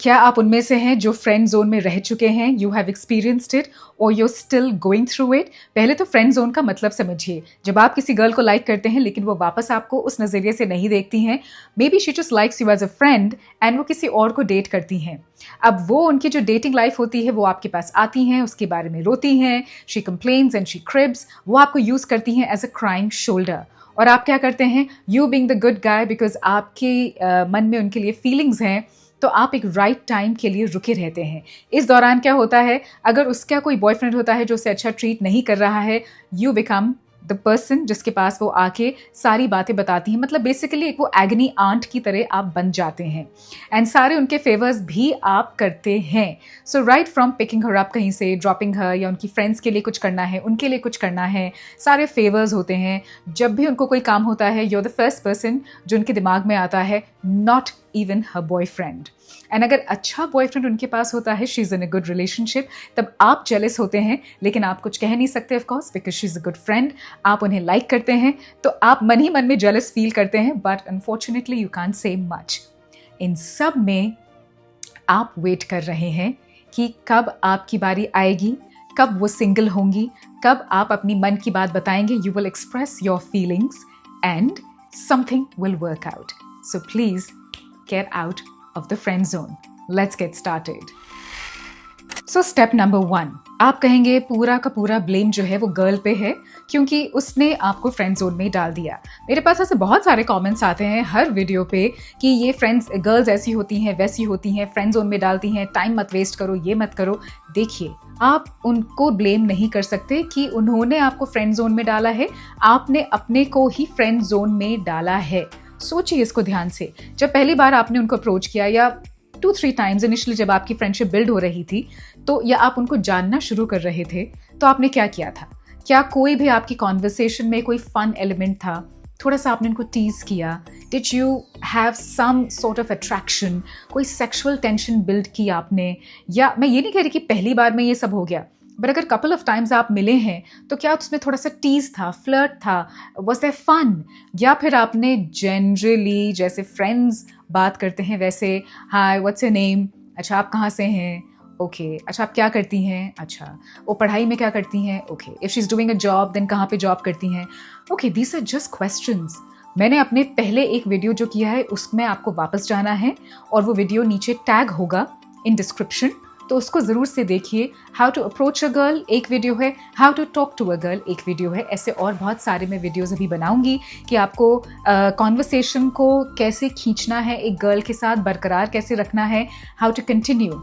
क्या आप उनमें से हैं जो फ्रेंड जोन में रह चुके हैं? यू हैव एक्सपीरियंस्ड इट और you still going through it? पहले तो फ्रेंड जोन का मतलब समझिए। जब आप किसी गर्ल को लाइक करते हैं लेकिन वो वापस आपको उस नज़रिए से नहीं देखती हैं, maybe she just likes you as a friend and वो किसी और को डेट करती हैं। अब वो उनकी जो डेटिंग लाइफ होती है वो आपके पास आती हैं, उसके बारे में रोती हैं, she complains and she cribs, वो आपको यूज़ करती हैं एज अ क्राइंग शोल्डर। और आप क्या करते हैं? You being the good guy, because आपके मन में उनके लिए फीलिंग्स हैं, तो आप एक राइट टाइम के लिए रुके रहते हैं। इस दौरान क्या होता है, अगर उसका कोई बॉयफ्रेंड होता है जो उसे अच्छा ट्रीट नहीं कर रहा है, यू बिकम द पर्सन जिसके पास वो आके सारी बातें बताती हैं। मतलब बेसिकली एक वो एगनी आंट की तरह आप बन जाते हैं एंड सारे उनके फेवर्स भी आप करते हैं। So right from picking her up कहीं से, ड्रॉपिंग हर, या उनकी फ्रेंड्स के लिए कुछ करना है, उनके लिए कुछ करना है, सारे फेवर्स होते हैं। जब भी उनको कोई काम होता है, you are the first person जो उनके दिमाग में आता है, not even her boyfriend. And अगर अच्छा बॉयफ्रेंड उनके पास होता है, she is in a good relationship, तब आप जेलस होते हैं, लेकिन आप कुछ कह नहीं सकते of course, because she is a good friend. आप उन्हें लाइक करते हैं तो आप मन ही मन में जेलस फील करते हैं, but unfortunately you can't say much. इन सब में आप वेट कर रहे हैं कि कब आपकी बारी आएगी, कब वो सिंगल होंगी, कब आप अपनी मन की बात बताएंगे। You will express your feelings and something will work out. So please get out of the friend zone. Let's get started. So step number 1, आप कहेंगे पूरा का पूरा ब्लेम जो है वो गर्ल पे है क्योंकि उसने आपको फ्रेंड जोन में डाल दिया। मेरे पास ऐसे बहुत सारे कमेंट्स आते हैं हर वीडियो पे कि ये फ्रेंड्स गर्ल्स ऐसी होती हैं, वैसी होती हैं, फ्रेंड जोन में डालती हैं, टाइम मत वेस्ट करो, ये मत करो। देखिए, आप उनको ब्लेम नहीं कर सकते कि उन्होंने आपको फ्रेंड जोन में डाला है, आपने अपने को ही फ्रेंड जोन में डाला है। सोचिए इसको ध्यान से। जब पहली बार आपने उनको अप्रोच किया या 2-3 टाइम्स इनिशियली जब आपकी फ्रेंडशिप बिल्ड हो रही थी, तो या आप उनको जानना शुरू कर रहे थे, तो आपने क्या किया था? क्या कोई भी आपकी कॉन्वर्सेशन में कोई फन एलिमेंट था? थोड़ा सा आपने उनको टीज किया? Did you have some sort of attraction? कोई सेक्सुअल टेंशन बिल्ड की आपने? या मैं ये नहीं कह रही कि पहली बार में ये सब हो गया, बट अगर कपल ऑफ टाइम्स आप मिले हैं तो क्या उसमें थोड़ा सा टीज था, फ्लर्ट था, वाज देयर फन? या फिर आपने जनरली जैसे फ्रेंड्स बात करते हैं वैसे, हाय व्हाट्स योर नेम, अच्छा आप कहाँ से हैं, ओके, अच्छा आप क्या करती हैं, अच्छा वो पढ़ाई में क्या करती हैं, okay, if she is doing a job then कहाँ पे जॉब करती हैं, okay, these are just questions. मैंने अपने पहले एक वीडियो जो किया है उसमें आपको वापस जाना है और वो वीडियो नीचे टैग होगा इन डिस्क्रिप्शन, तो उसको ज़रूर से देखिए। How to approach a girl एक वीडियो है, how to talk to a girl एक वीडियो है। ऐसे और बहुत सारे मैं वीडियोज़ अभी बनाऊंगी कि आपको कॉन्वर्सेशन को कैसे खींचना है, एक गर्ल के साथ बरकरार कैसे रखना है, how to continue.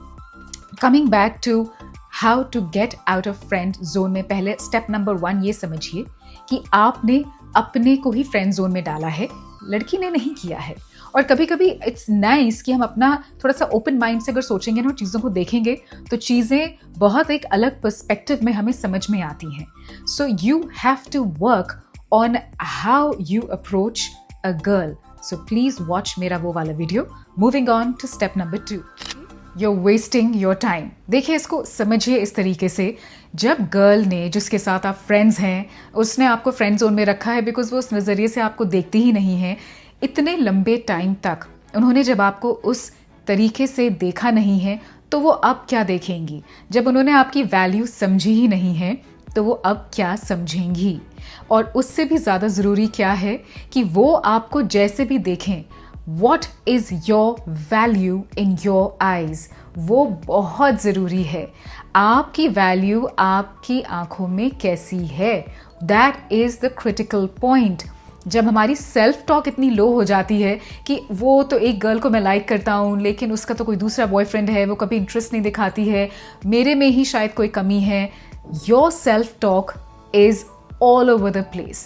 Coming back to how to get out of friend zone में पहले स्टेप नंबर 1 ये समझिए कि आपने अपने को ही फ्रेंड जोन में डाला है, लड़की ने नहीं किया है। और कभी कभी इट्स नाइस कि हम अपना थोड़ा सा ओपन माइंड से अगर सोचेंगे ना, चीज़ों को देखेंगे तो चीज़ें बहुत एक अलग पर्सपेक्टिव में हमें समझ में आती हैं। So you have to work on how you approach a girl. So please watch मेरा वो वाला video. Moving on to step number 2, you're wasting your time. देखिए, इसको समझिए इस तरीके से, जब गर्ल ने जिसके साथ आप फ्रेंड्स हैं उसने आपको फ्रेंड जोन में रखा है बिकॉज वो उस नज़रिए से आपको देखती ही नहीं है, इतने लंबे टाइम तक उन्होंने जब आपको उस तरीके से देखा नहीं है तो वो अब क्या देखेंगी? जब उन्होंने आपकी वैल्यू समझी ही नहीं है तो वो अब क्या समझेंगी? और उससे भी ज़्यादा ज़रूरी क्या है कि वो आपको जैसे भी देखें, What is your value in your eyes? वो बहुत ज़रूरी है। आपकी वैल्यू आपकी आंखों में कैसी है? That is the critical point. जब हमारी सेल्फ टॉक इतनी लो हो जाती है कि वो तो एक गर्ल को मैं लाइक करता हूँ लेकिन उसका तो कोई दूसरा बॉयफ्रेंड है, वो कभी इंटरेस्ट नहीं दिखाती है, मेरे में ही शायद कोई कमी है। Your self talk is all over the place.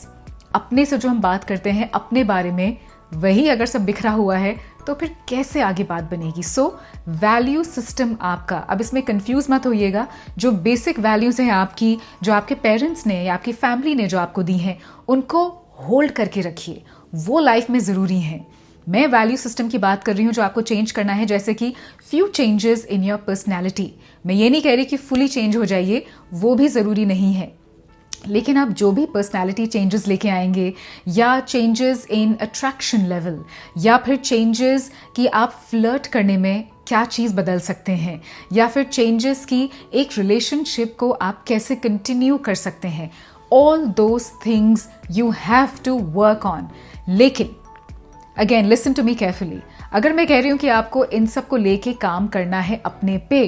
अपने से जो हम बात करते हैं अपने बारे में, वही अगर सब बिखरा हुआ है तो फिर कैसे आगे बात बनेगी? सो वैल्यू सिस्टम आपका, अब इसमें कंफ्यूज मत होइएगा, जो बेसिक वैल्यूज हैं आपकी, जो आपके पेरेंट्स ने या आपकी फैमिली ने जो आपको दी हैं, उनको होल्ड करके रखिए, वो लाइफ में ज़रूरी हैं। मैं वैल्यू सिस्टम की बात कर रही हूँ जो आपको चेंज करना है, जैसे कि few changes in your personality. मैं ये नहीं कह रही कि फुली चेंज हो जाइए, वो भी ज़रूरी नहीं है, लेकिन आप जो भी पर्सनालिटी चेंजेस लेके आएंगे, या चेंजेस इन अट्रैक्शन लेवल, या फिर चेंजेस कि आप फ्लर्ट करने में क्या चीज़ बदल सकते हैं, या फिर चेंजेस की एक रिलेशनशिप को आप कैसे कंटिन्यू कर सकते हैं, all those things you have to work on. लेकिन again listen to me carefully, अगर मैं कह रही हूँ कि आपको इन सब को लेके काम करना है अपने पे,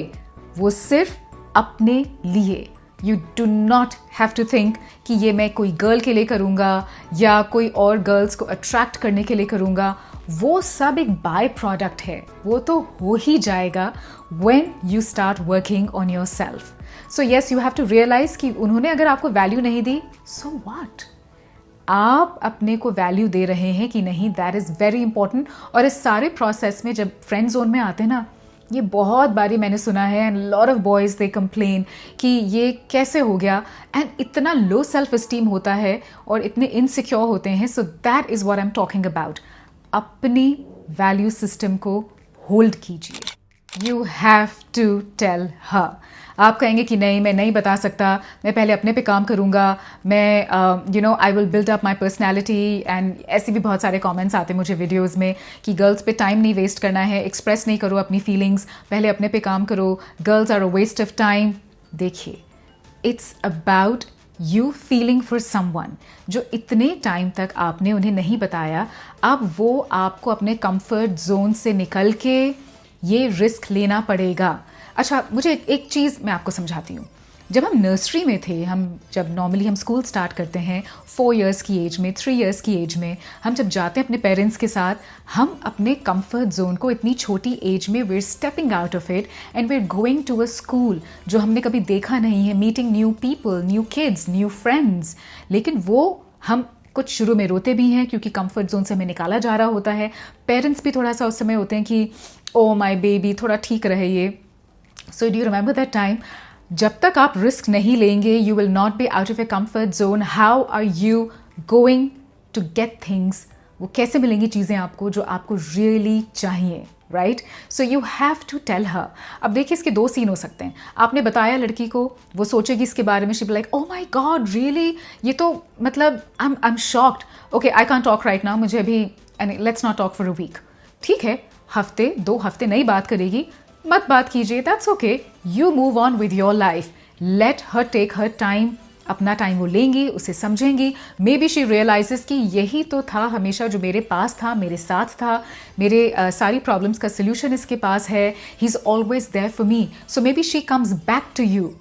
वो सिर्फ अपने लिए। You do not have to think कि ये मैं कोई गर्ल के लिए करूँगा या कोई और गर्ल्स को अट्रैक्ट करने के लिए करूँगा। वो सब एक बाय प्रोडक्ट है, वो तो हो ही जाएगा when you start working on yourself. So yes, you have to realise कि उन्होंने अगर आपको वैल्यू नहीं दी, सो व्हाट, आप अपने को वैल्यू दे रहे हैं कि नहीं, दैट इज़ वेरी इंपॉर्टेंट। और इस सारे प्रोसेस में जब फ्रेंड जोन में आते हैं ना, ये बहुत बारी मैंने सुना है, and lot of boys they complain कि ये कैसे हो गया, एंड इतना लो सेल्फ इस्टीम होता है और इतने इनसिक्योर होते हैं। So that is what I am talking about. अपनी वैल्यू सिस्टम को होल्ड कीजिए। You have to tell her. आप कहेंगे कि नहीं, मैं नहीं बता सकता, मैं पहले अपने पे काम करूँगा, मैं I will build up my personality. And ऐसे भी बहुत सारे कमेंट्स आते हैं मुझे वीडियोज़ में कि गर्ल्स पे टाइम नहीं वेस्ट करना है, एक्सप्रेस नहीं करो अपनी फीलिंग्स, पहले अपने पे काम करो, girls are a waste of time. देखिए, it's about you feeling for someone. जो इतने टाइम तक आपने उन्हें नहीं बताया, अब वो आपको अपने कंफर्ट जोन से निकल के ये रिस्क लेना पड़ेगा। अच्छा, मुझे एक चीज़ मैं आपको समझाती हूँ। जब हम नर्सरी में थे, जब नॉर्मली हम स्कूल स्टार्ट करते हैं 4 इयर्स की एज में, 3 इयर्स की एज में, हम जब जाते हैं अपने पेरेंट्स के साथ, हम अपने कंफर्ट जोन को इतनी छोटी एज में we are stepping out of it and we are going to a school जो हमने कभी देखा नहीं है, meeting new people, new kids, new friends. लेकिन वो हम कुछ शुरू में रोते भी हैं क्योंकि कंफर्ट जोन से हमें निकाला जा रहा होता है। पेरेंट्स भी थोड़ा सा उस समय होते हैं कि ओ माय बेबी, थोड़ा ठीक रहे ये। So do you remember that time? जब तक आप रिस्क नहीं लेंगे, you will not be out of a comfort zone. How are you going to get things? वो कैसे मिलेंगी चीज़ें आपको जो आपको रियली चाहिए, right? So you have to tell her. अब देखिए, इसके 2 सीन हो सकते हैं। आपने बताया लड़की को, वो सोचेगी इसके बारे में, she be like oh my god really, ये तो मतलब I am shocked, okay I can't talk right now, मुझे अभी, let's not talk for a week. ठीक है, हफ्ते 2 हफ्ते नहीं बात करेगी, मत बात कीजिए, that's okay, you move on with your life. Let her take her time, अपना टाइम वो लेंगी, उसे समझेंगी। मे बी शी रियलाइजेस कि यही तो था हमेशा जो मेरे पास था, मेरे साथ था, मेरे सारी प्रॉब्लम्स का सोल्यूशन इसके पास है, he is always there for me. So maybe she comes back to you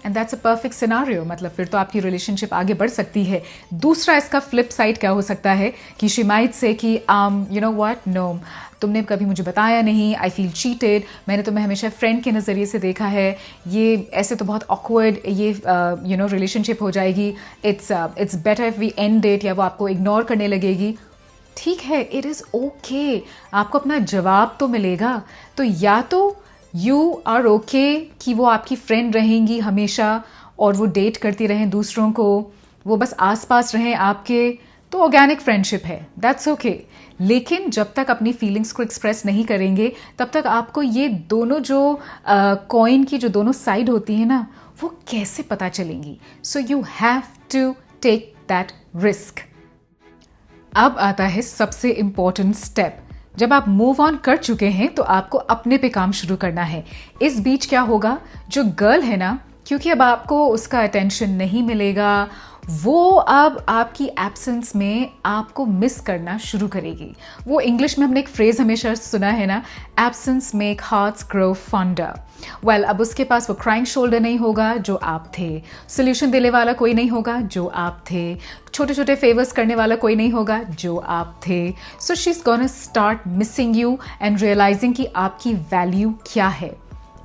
and that's a perfect scenario. मतलब फिर तो आपकी रिलेशनशिप आगे बढ़ सकती है। दूसरा इसका फ्लिप साइड क्या हो सकता है कि शी माइट से कि यू नो व्हाट, नो, तुमने कभी मुझे बताया नहीं, आई फील चीटेड, मैंने तुम्हें हमेशा फ्रेंड के नज़रिए से देखा है, ये ऐसे तो बहुत ऑकवर्ड ये रिलेशनशिप हो जाएगी, it's better if we end it, या वो आपको इग्नोर करने लगेगी। ठीक है, इट इज़ ओके, आपको अपना जवाब तो मिलेगा। तो या तो यू आर ओके कि वो आपकी फ्रेंड रहेंगी हमेशा और वो डेट करती रहें दूसरों को, वो बस आस पास रहें आपके, तो ऑर्गेनिक फ्रेंडशिप है, दैट्स ओके। लेकिन जब तक अपनी फीलिंग्स को एक्सप्रेस नहीं करेंगे, तब तक आपको ये दोनों जो कॉइन की जो दोनों साइड होती है ना, वो कैसे पता चलेंगी? So you have to take that risk. अब आता है सबसे इम्पॉर्टेंट स्टेप। जब आप मूव ऑन कर चुके हैं तो आपको अपने पे काम शुरू करना है। इस बीच क्या होगा, जो गर्ल है ना, क्योंकि अब आपको उसका अटेंशन नहीं मिलेगा, वो अब आपकी एब्सेंस में आपको मिस करना शुरू करेगी। वो इंग्लिश में हमने एक फ्रेज हमेशा सुना है ना, absence make hearts grow funder. Well, अब उसके पास वो क्राइंग शोल्डर नहीं होगा जो आप थे, सोल्यूशन देने वाला कोई नहीं होगा जो आप थे, छोटे छोटे फेवर्स करने वाला कोई नहीं होगा जो आप थे। So she is gonna start missing you and realising कि आपकी वैल्यू क्या है।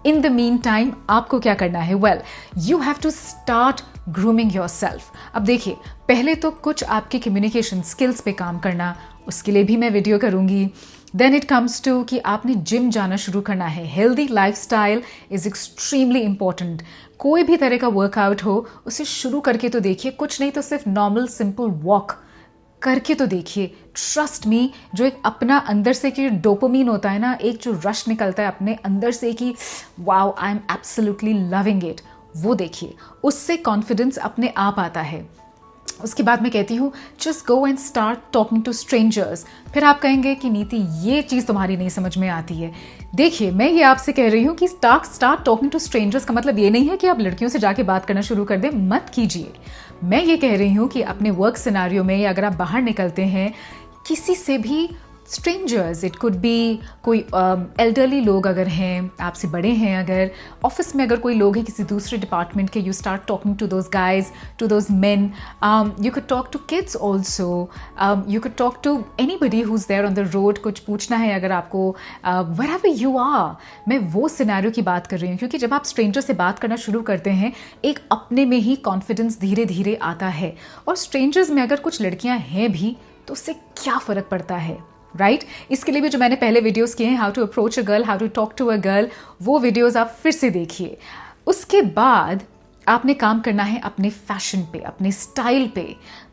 इन द मीन टाइम आपको क्या करना है? Well, you have to start grooming yourself. अब देखिए, पहले तो कुछ आपके कम्युनिकेशन स्किल्स पे काम करना, उसके लिए भी मैं वीडियो करूंगी। देन इट कम्स टू कि आपने जिम जाना शुरू करना है। Healthy lifestyle is extremely important. कोई भी तरह का वर्कआउट हो, उसे शुरू करके तो देखिए, कुछ नहीं तो सिर्फ नॉर्मल सिंपल वॉक करके तो देखिए। ट्रस्ट मी, जो एक अपना अंदर से कि डोपामीन होता है ना, एक जो रश निकलता है अपने अंदर से कि wow I am absolutely loving it, वो देखिए, उससे कॉन्फिडेंस अपने आप आता है। उसके बाद मैं कहती हूँ just go and start talking to strangers. फिर आप कहेंगे कि नीति ये चीज़ तुम्हारी नहीं समझ में आती है। देखिए, मैं ये आपसे कह रही हूँ कि स्टार्ट टॉकिंग टू स्ट्रेंजर्स का मतलब ये नहीं है कि आप लड़कियों से जाके बात करना शुरू कर दें, मत कीजिए। मैं ये कह रही हूँ कि अपने वर्क सिनारियो में या अगर आप बाहर निकलते हैं, किसी से भी स्ट्रेंजर्स, इट कुड बी कोई एल्डरली लोग अगर हैं, आपसे बड़े हैं, अगर ऑफिस में अगर कोई लोग हैं किसी दूसरे डिपार्टमेंट के, you start talking to those guys, to those men, you could talk to kids also, you could talk to anybody who is there on the road. कुछ पूछना है अगर आपको, व्हेरेवर यू आर। मैं वो सिनेरियो की बात कर रही हूँ, क्योंकि जब आप स्ट्रेंजर से बात करना शुरू करते हैं, एक अपने में ही कॉन्फिडेंस धीरे धीरे आता है। और स्ट्रेंजर्स में अगर कुछ लड़कियाँ हैं भी तो उससे क्या फ़र्क पड़ता है, राइट? इसके लिए भी जो मैंने पहले वीडियोस किए हैं, how to approach a girl, how to talk to a girl, वो वीडियोस आप फिर से देखिए। उसके बाद आपने काम करना है अपने फैशन पे, अपने स्टाइल पे।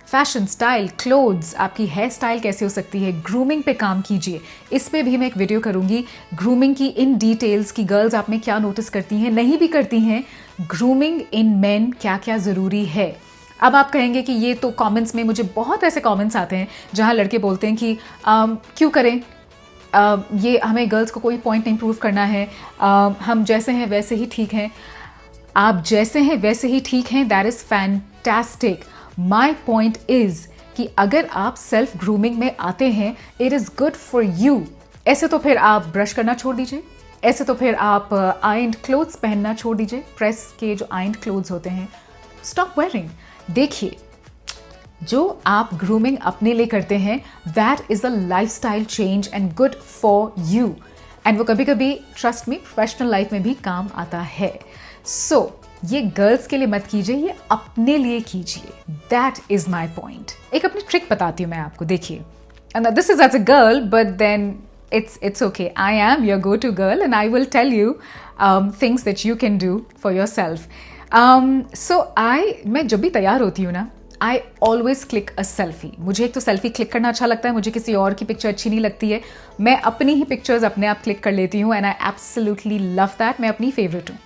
फैशन, स्टाइल, क्लोथ्स, आपकी हेयर स्टाइल कैसे हो सकती है, ग्रूमिंग पे काम कीजिए। इस पे भी मैं एक वीडियो करूंगी, ग्रूमिंग की इन डिटेल्स की गर्ल्स आप में क्या नोटिस करती हैं, नहीं भी करती हैं, ग्रूमिंग इन मेन क्या क्या ज़रूरी है। अब आप कहेंगे कि ये तो कमेंट्स में मुझे बहुत ऐसे कमेंट्स आते हैं जहाँ लड़के बोलते हैं कि क्यों करें, ये हमें गर्ल्स को कोई पॉइंट नहीं प्रूव करना है, हम जैसे हैं वैसे ही ठीक हैं। आप जैसे हैं वैसे ही ठीक हैं, that is fantastic. My point is कि अगर आप सेल्फ ग्रूमिंग में आते हैं, it is good for you. ऐसे तो फिर आप ब्रश करना छोड़ दीजिए, ऐसे तो फिर आप आयर्न्ड क्लोथ्स पहनना छोड़ दीजिए, प्रेस के जो आयर्न्ड क्लोथ्स होते हैं, स्टॉप वेयरिंग। देखिए, जो आप ग्रूमिंग अपने लिए करते हैं, that is a lifestyle change and good for you, and वो कभी कभी, ट्रस्ट मी, प्रोफेशनल लाइफ में भी काम आता है। सो ये गर्ल्स के लिए मत कीजिए, ये अपने लिए कीजिए। That is my point. एक अपनी ट्रिक बताती हूँ मैं आपको, देखिए, and this is as a girl, but then it's okay. I am your go-to girl and I will tell you things that you can do for yourself. So मैं जब भी तैयार होती हूँ ना, I always click a selfie. मुझे एक तो सेल्फी क्लिक करना अच्छा लगता है, मुझे किसी और की पिक्चर अच्छी नहीं लगती है। मैं अपनी ही पिक्चर्स अपने आप क्लिक कर लेती हूँ and I absolutely love that. मैं अपनी फेवरेट हूँ।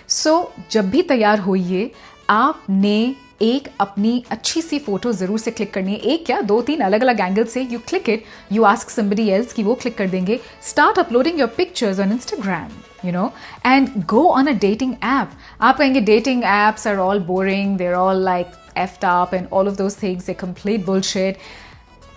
सो जब भी तैयार होइए, आपने एक अपनी अच्छी सी फोटो जरूर से क्लिक करनी है। एक क्या, 2-3 अलग अलग एंगल से you click it, you ask somebody else कि वो क्लिक कर देंगे। Start uploading your pictures on Instagram, you know, and go on a dating app. आप कहेंगे dating apps are all boring, they're all like effed up and all of those things, they're complete bullshit.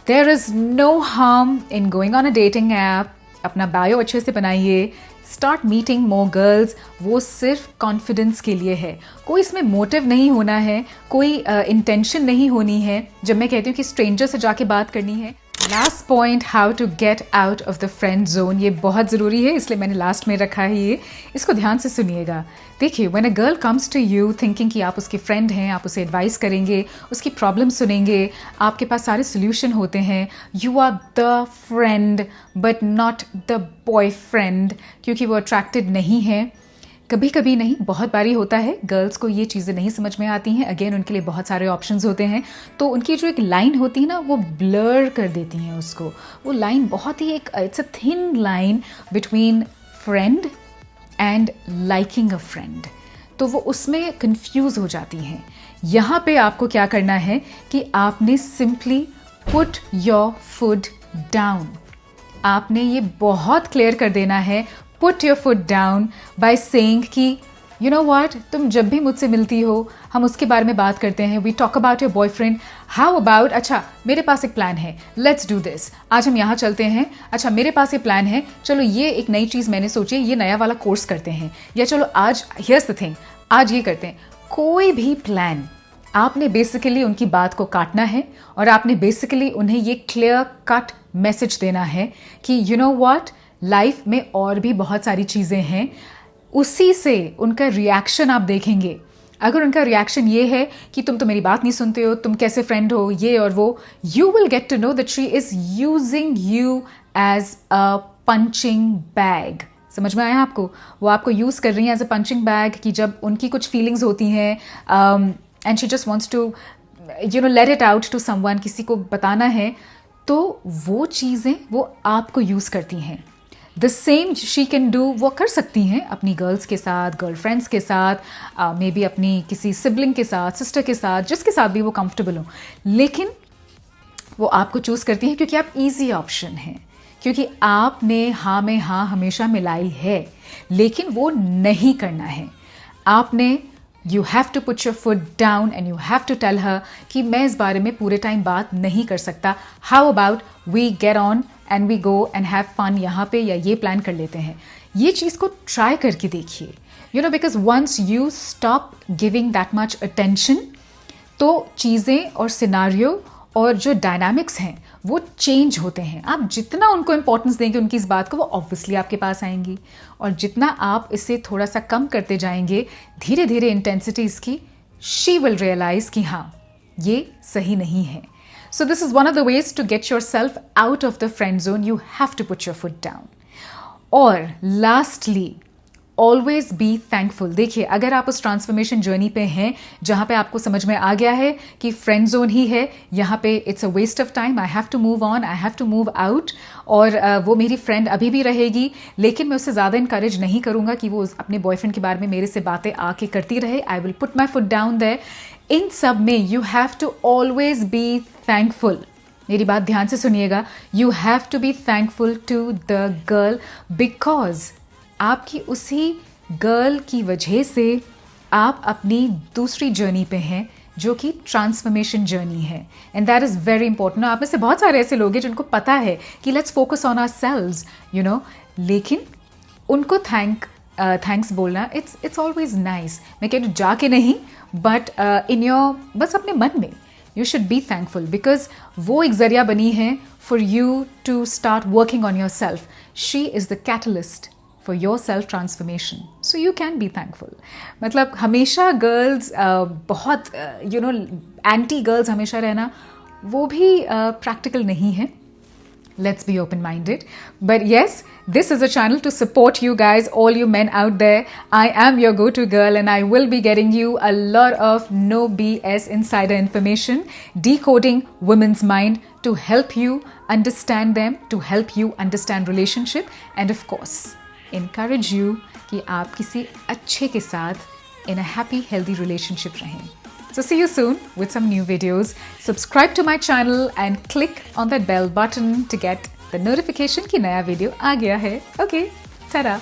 There is no harm in going on a dating app. अपना bio अच्छे से बनाइए, start meeting more girls. वो सिर्फ confidence के लिए है, कोई इसमें मोटिव नहीं होना है, कोई इंटेंशन नहीं होनी है। जब मैं कहती हूँ कि स्ट्रेंजर से जाके बात करनी है। Last point, how to get out of the friend zone, ये बहुत ज़रूरी है, इसलिए मैंने लास्ट में रखा है ये। इसको ध्यान से सुनिएगा। देखिए, when a girl comes to you thinking कि आप उसके फ्रेंड हैं, आप उसे एडवाइस करेंगे, उसकी प्रॉब्लम सुनेंगे, आपके पास सारे सोल्यूशन होते हैं, you are the friend but not the boyfriend, क्योंकि वो अट्रैक्टेड नहीं है। कभी कभी नहीं, बहुत बारी होता है, गर्ल्स को ये चीज़ें नहीं समझ में आती हैं। अगेन, उनके लिए बहुत सारे ऑप्शंस होते हैं, तो उनकी जो एक लाइन होती है ना, वो ब्लर कर देती हैं उसको। वो लाइन बहुत ही it's a thin line between friend and liking a friend, तो वो उसमें कंफ्यूज हो जाती हैं। यहाँ पे आपको क्या करना है कि आपने simply put your foot down. आपने ये बहुत क्लियर कर देना है, put your foot down by saying कि यू नो व्हाट, तुम जब भी मुझसे मिलती हो, हम उसके बारे में बात करते हैं, we talk about your boyfriend, how about, अच्छा मेरे पास एक प्लान है, लेट्स डू दिस, आज हम यहाँ चलते हैं, अच्छा मेरे पास ये प्लान है, चलो ये एक नई चीज़ मैंने सोची है, ये नया वाला कोर्स करते हैं, या चलो आज हियर्स द थिंग, आज ये करते हैं। कोई भी प्लान, आपने बेसिकली उनकी बात को काटना है और आपने बेसिकली उन्हें ये क्लियर कट मैसेज देना है कि यू नो व्हाट, लाइफ में और भी बहुत सारी चीज़ें हैं। उसी से उनका रिएक्शन आप देखेंगे। अगर उनका रिएक्शन ये है कि तुम तो मेरी बात नहीं सुनते हो, तुम कैसे फ्रेंड हो, ये और वो, you will get to know that she is using you as a punching bag. समझ में आया आपको? वो आपको यूज़ कर रही हैं एज अ पंचिंग बैग, कि जब उनकी कुछ फीलिंग्स होती हैं and she just wants to you know let it out to someone, किसी को बताना है, तो वो चीज़ें वो आपको यूज़ करती हैं। The same she can do, वो कर सकती हैं अपनी गर्ल्स के साथ, गर्लफ्रेंड्स के साथ, मे बी अपनी किसी सिबलिंग के साथ, सिस्टर के साथ, जिसके साथ भी वो कंफर्टेबल हो। लेकिन वो आपको चूज़ करती हैं क्योंकि आप इजी ऑप्शन हैं, क्योंकि आपने हाँ में हाँ हमेशा मिलाई है, लेकिन वो नहीं करना है। आपने you have to put your foot down and you have to tell her कि मैं इस बारे में पूरे टाइम बात नहीं कर सकता, how about we get on and we go and have fun यहाँ पे, या ये प्लान कर लेते हैं। ये चीज़ को ट्राई करके देखिए, you know, because once you stop giving that much attention, तो चीज़ें और सिनारियो और जो डायनामिक्स हैं वो चेंज होते हैं। आप जितना उनको इंपॉर्टेंस देंगे उनकी इस बात को, वो ऑब्वियसली आपके पास आएंगी, और जितना आप इसे थोड़ा सा कम करते जाएंगे धीरे धीरे इंटेंसिटी इसकी, शी विल रियलाइज कि हाँ ये सही नहीं है। So this is one of the ways to get yourself out of the friend zone, you have to put your foot down. और लास्टली, ऑलवेज बी थैंकफुल। देखिए, अगर आप उस ट्रांसफॉर्मेशन जर्नी पे हैं जहाँ पे आपको समझ में आ गया है कि फ्रेंड जोन ही है, यहाँ पे it's a waste of time, I have to move on, I have to move out, और वो मेरी फ्रेंड अभी भी रहेगी, लेकिन मैं उससे ज़्यादा इंकरेज नहीं करूँगा कि वो अपने बॉयफ्रेंड के बारे में मेरे से बातें आके करती रहे, I will put my foot down there. इन सब में you have to always be thankful. मेरी बात ध्यान से सुनिएगा, you have to be thankful to the girl, because आपकी उसी गर्ल की वजह से आप अपनी दूसरी जर्नी पे हैं जो कि ट्रांसफॉर्मेशन जर्नी है, and that is very important. आप में से बहुत सारे ऐसे लोग हैं जिनको पता है कि let's focus on ourselves, you know, लेकिन उनको थैंक्स बोलना इट्स ऑलवेज नाइस। मैं कह रही हूँ जाके नहीं, बट इन योर, बस अपने मन में you should be thankful, because वो एक जरिया बनी है for you to start working on yourself. She is the catalyst for your self transformation, so you can be thankful। मतलब हमेशा गर्ल्स बहुत यू नो एंटी गर्ल्स हमेशा रहना वो भी प्रैक्टिकल नहीं है। Let's be open-minded. But yes, this is a channel to support you guys, all you men out there. I am your go-to girl, and I will be getting you a lot of no BS insider information, decoding women's mind to help you understand them, to help you understand relationship, and of course encourage you कि आप किसी अच्छे के साथ in a happy healthy relationship रहें। So see you soon with some new videos. Subscribe to my channel and click on that bell button to get the notification कि नया video आ गया है। Okay, ta-da!